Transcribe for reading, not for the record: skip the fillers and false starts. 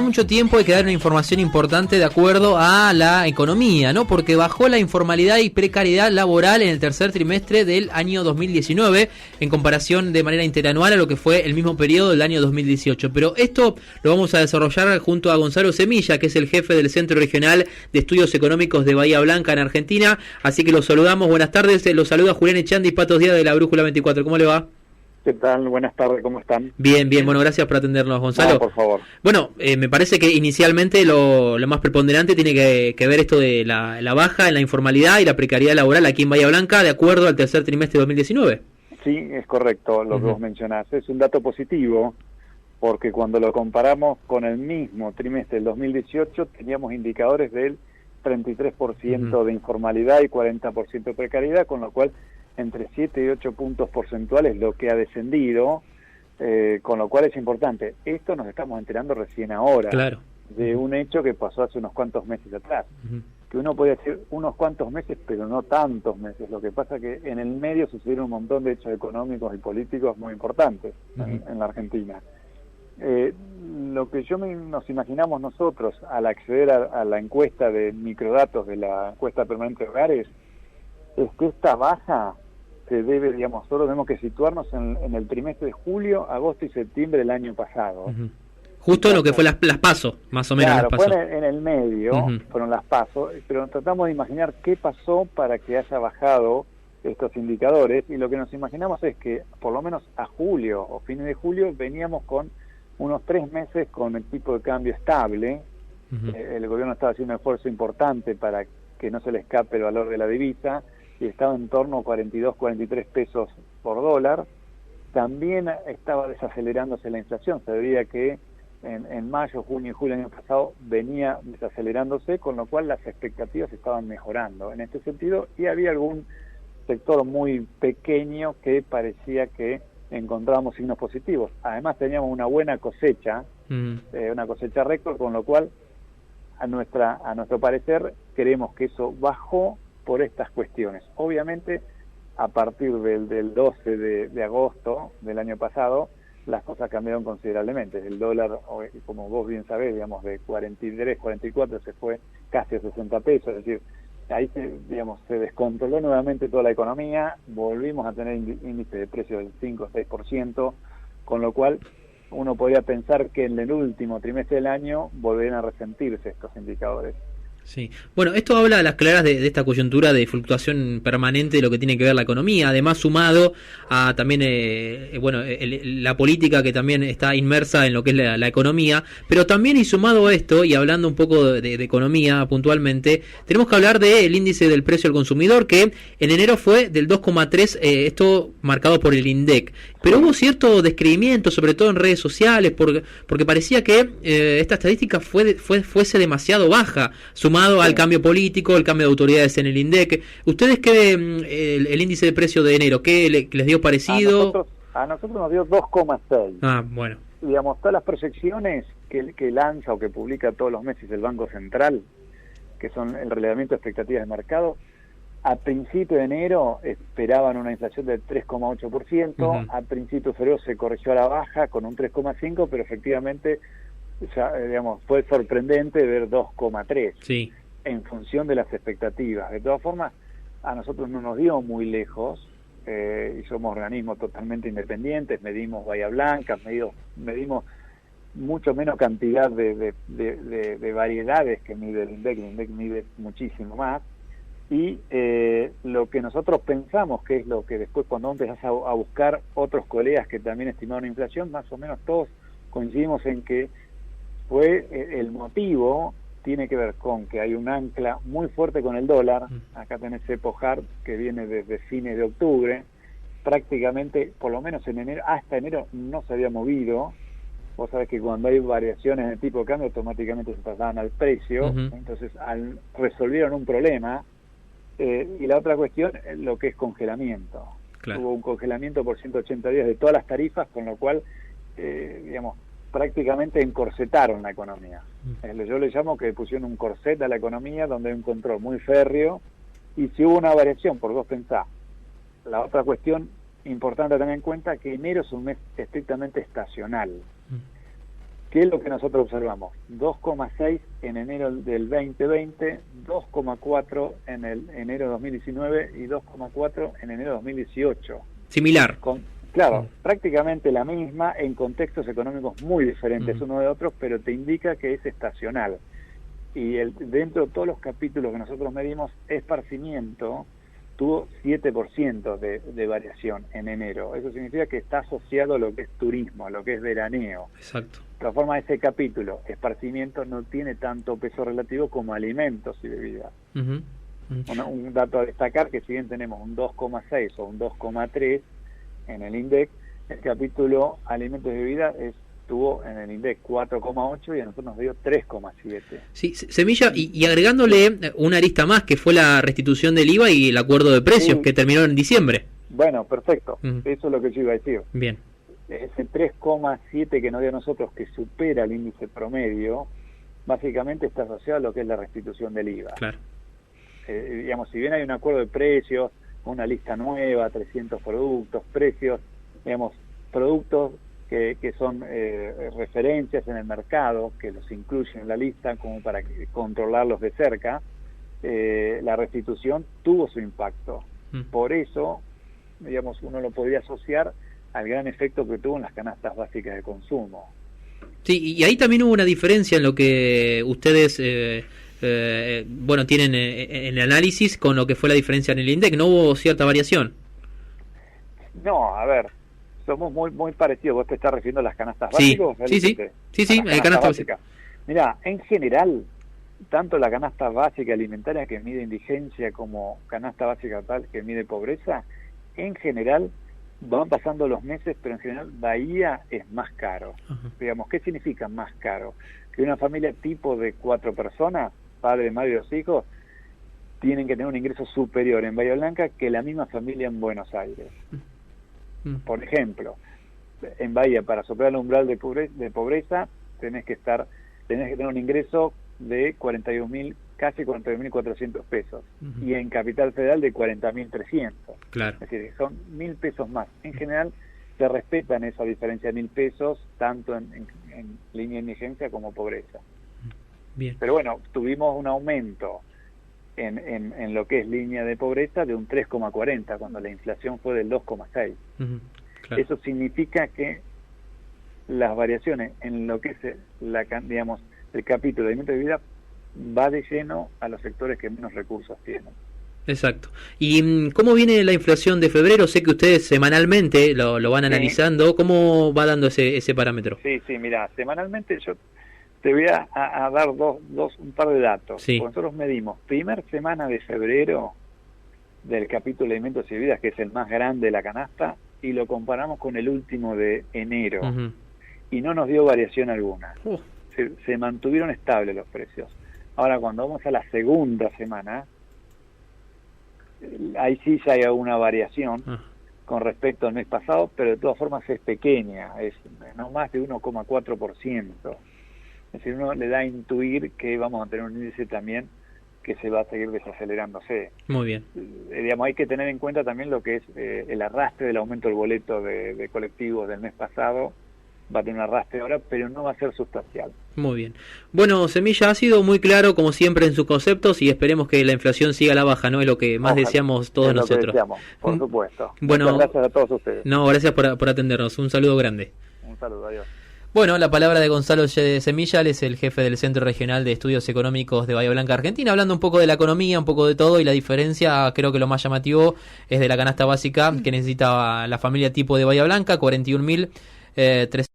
Mucho tiempo hay que dar una información importante de acuerdo a la economía, ¿no? Porque bajó la informalidad y precariedad laboral en el tercer trimestre del año 2019 en comparación de manera interanual a lo que fue el mismo periodo del año 2018. Pero esto lo vamos a desarrollar junto a Gonzalo Semilla, que es el jefe del Centro Regional de Estudios Económicos de Bahía Blanca en Argentina. Así que los saludamos. Buenas tardes. Los saluda Julián Echandi y Patos Díaz de la Brújula 24. ¿Cómo le va? ¿Qué tal? Buenas tardes, ¿cómo están? Bien, bien, bueno, gracias por atendernos, Gonzalo. No, por favor. Bueno, me parece que inicialmente lo más preponderante tiene que ver esto de la baja en la informalidad y la precariedad laboral aquí en Bahía Blanca, de acuerdo al tercer trimestre de 2019. Sí, es correcto lo que vos mencionás. Es un dato positivo, porque cuando lo comparamos con el mismo trimestre del 2018, teníamos indicadores del 33% de informalidad y 40% de precariedad, con lo cual entre 7 y 8 puntos porcentuales lo que ha descendido, con lo cual es importante. Esto nos estamos enterando recién ahora, claro, de un hecho que pasó hace unos cuantos meses atrás, que uno podría decir unos cuantos meses, pero no tantos meses. Lo que pasa que en el medio sucedieron un montón de hechos económicos y políticos muy importantes en la Argentina. Lo que nos imaginamos nosotros al acceder a la encuesta de microdatos de la encuesta permanente de hogares es que esta baja se debe, digamos, solo tenemos que situarnos en el trimestre de julio, agosto y septiembre del año pasado. Justo lo que fue las PASO, más o menos. Claro, las PASO. Fue en el medio, fueron las PASO, pero tratamos de imaginar qué pasó para que haya bajado estos indicadores, y lo que nos imaginamos es que por lo menos a julio o fines de julio veníamos con unos 3 meses con el tipo de cambio estable. El gobierno estaba haciendo un esfuerzo importante para que no se le escape el valor de la divisa, y estaba en torno a 42, 43 pesos por dólar. También estaba desacelerándose la inflación. Se veía que en mayo, junio y julio del año pasado venía desacelerándose, con lo cual las expectativas estaban mejorando en este sentido, y había algún sector muy pequeño que parecía que encontrábamos signos positivos. Además teníamos una buena cosecha, una cosecha récord, con lo cual a nuestro parecer creemos que eso bajó por estas cuestiones. Obviamente, a partir del 12 de agosto del año pasado, las cosas cambiaron considerablemente. El dólar, como vos bien sabés, digamos, de 43, 44 se fue casi a 60 pesos, es decir, ahí se descontroló nuevamente toda la economía, volvimos a tener índice de precios del 5 o 6%, con lo cual uno podría pensar que en el último trimestre del año volverían a resentirse estos indicadores. Sí. Bueno, esto habla a las claras de esta coyuntura de fluctuación permanente de lo que tiene que ver la economía, además sumado a también la política que también está inmersa en lo que es la economía, pero también y sumado a esto, y hablando un poco de economía puntualmente, tenemos que hablar del índice del precio al consumidor, que en enero fue del 2,3, esto marcado por el INDEC, pero hubo cierto descreimiento, sobre todo en redes sociales, porque parecía que esta estadística fuese demasiado baja, sumado al cambio político, el cambio de autoridades en el INDEC. ¿Ustedes qué el índice de precio de enero, qué les dio parecido? A nosotros nos dio 2,6. Ah, bueno. Digamos, todas las proyecciones que lanza o que publica todos los meses el Banco Central, que son el relevamiento de expectativas de mercado, a principio de enero esperaban una inflación del 3,8%, a principio de febrero se corrigió a la baja con un 3,5%, pero efectivamente digamos, fue sorprendente ver 2,3 en función de las expectativas. De todas formas, a nosotros no nos dio muy lejos, y somos organismos totalmente independientes, medimos Bahía Blanca, medimos mucho menos cantidad de variedades que mide el INDEC mide muchísimo más, y lo que nosotros pensamos, que es lo que después cuando empezás a buscar otros colegas que también estimaron inflación, más o menos todos coincidimos en que el motivo tiene que ver con que hay un ancla muy fuerte con el dólar. Acá tenés Cepo Hart, que viene desde fines de octubre, prácticamente, por lo menos en enero, hasta enero no se había movido. Vos sabés que cuando hay variaciones de tipo de cambio automáticamente se trasladan al precio, entonces resolvieron un problema, y la otra cuestión, lo que es congelamiento. Claro. Hubo un congelamiento por 180 días de todas las tarifas, con lo cual, digamos, prácticamente encorsetaron la economía. Yo le llamo que pusieron un corset a la economía, donde hay un control muy férreo, y si hubo una variación, por vos pensás. La otra cuestión importante a tener en cuenta, que enero es un mes estrictamente estacional. ¿Qué es lo que nosotros observamos? 2,6 en enero del 2020, 2,4 en el enero de 2019 y 2,4 en enero de 2018. Similar. Claro, prácticamente la misma en contextos económicos muy diferentes uno de otros, pero te indica que es estacional. Y dentro de todos los capítulos que nosotros medimos, esparcimiento tuvo 7% de variación en enero. Eso significa que está asociado a lo que es turismo, a lo que es veraneo. Exacto. De todas formas, ese capítulo, esparcimiento, no tiene tanto peso relativo como alimentos y bebidas. Un dato a destacar, que si bien tenemos un 2,6 o un 2,3 en el INDEC, el capítulo alimentos y bebidas estuvo en el INDEC 4,8 y a nosotros nos dio 3,7. Sí, Semilla, y agregándole una arista más, que fue la restitución del IVA y el acuerdo de precios, que terminó en diciembre. Bueno, perfecto. Eso es lo que yo iba a decir. Bien. Ese 3,7 que nos dio a nosotros, que supera el índice promedio, básicamente está asociado a lo que es la restitución del IVA. Claro. Digamos, si bien hay un acuerdo de precios, una lista nueva, 300 productos, precios, digamos, productos que son referencias en el mercado, que los incluyen en la lista como para controlarlos de cerca, la restitución tuvo su impacto. Por eso, digamos, uno lo podría asociar al gran efecto que tuvo en las canastas básicas de consumo. Sí, y ahí también hubo una diferencia en lo que ustedes tienen en el análisis con lo que fue la diferencia en el INDEC. ¿No hubo cierta variación? No, a ver, somos muy parecidos. ¿Vos te estás refiriendo a las canastas básicas? Sí, canasta básica. Mirá, en general, tanto la canasta básica alimentaria, que mide indigencia, como canasta básica tal, que mide pobreza, en general van pasando los meses, pero en general Bahía es más caro. Digamos, ¿qué significa más caro? Que una familia tipo de 4 personas, padre, madre y 2 hijos, tienen que tener un ingreso superior en Bahía Blanca que la misma familia en Buenos Aires. Por ejemplo, en Bahía, para superar el umbral de pobreza, tenés que tener un ingreso de 41.000, casi 41.400 pesos, y en Capital Federal de 40.300. Claro. Es decir, son 1.000 pesos más. En general se respetan esa diferencia de 1.000 pesos, tanto en línea de indigencia como pobreza. Bien. Pero bueno, tuvimos un aumento en lo que es línea de pobreza de un 3,40, cuando la inflación fue del 2,6. Claro. Eso significa que las variaciones en lo que es el capítulo de alimentos y vida va de lleno a los sectores que menos recursos tienen. Exacto. ¿Y cómo viene la inflación de febrero? Sé que ustedes semanalmente lo van analizando. ¿Cómo va dando ese parámetro? Sí, mirá, semanalmente yo te voy a dar un par de datos. Sí. Nosotros medimos primer semana de febrero del capítulo de alimentos y bebidas, que es el más grande de la canasta, y lo comparamos con el último de enero, y no nos dio variación alguna. Se mantuvieron estables los precios. Ahora, cuando vamos a la segunda semana, ahí sí ya hay alguna variación con respecto al mes pasado, pero de todas formas es pequeña, es no más de 1,4%. Es decir, uno le da a intuir que vamos a tener un índice también que se va a seguir desacelerándose. Muy bien. Digamos, hay que tener en cuenta también lo que es el arrastre del aumento del boleto de colectivos del mes pasado. Va a tener un arrastre ahora, pero no va a ser sustancial. Muy bien. Bueno, Semilla, ha sido muy claro, como siempre, en sus conceptos, y esperemos que la inflación siga a la baja, ¿no? Es lo que más deseamos todos nosotros. Deseamos, por supuesto. Bueno, muchas gracias a todos ustedes. No, gracias por atendernos. Un saludo grande. Un saludo, adiós. Bueno, la palabra de Gonzalo Semilla, él es el jefe del Centro Regional de Estudios Económicos de Bahía Blanca, Argentina, hablando un poco de la economía, un poco de todo, y la diferencia, creo que lo más llamativo, es de la canasta básica que necesita la familia tipo de Bahía Blanca, 41.300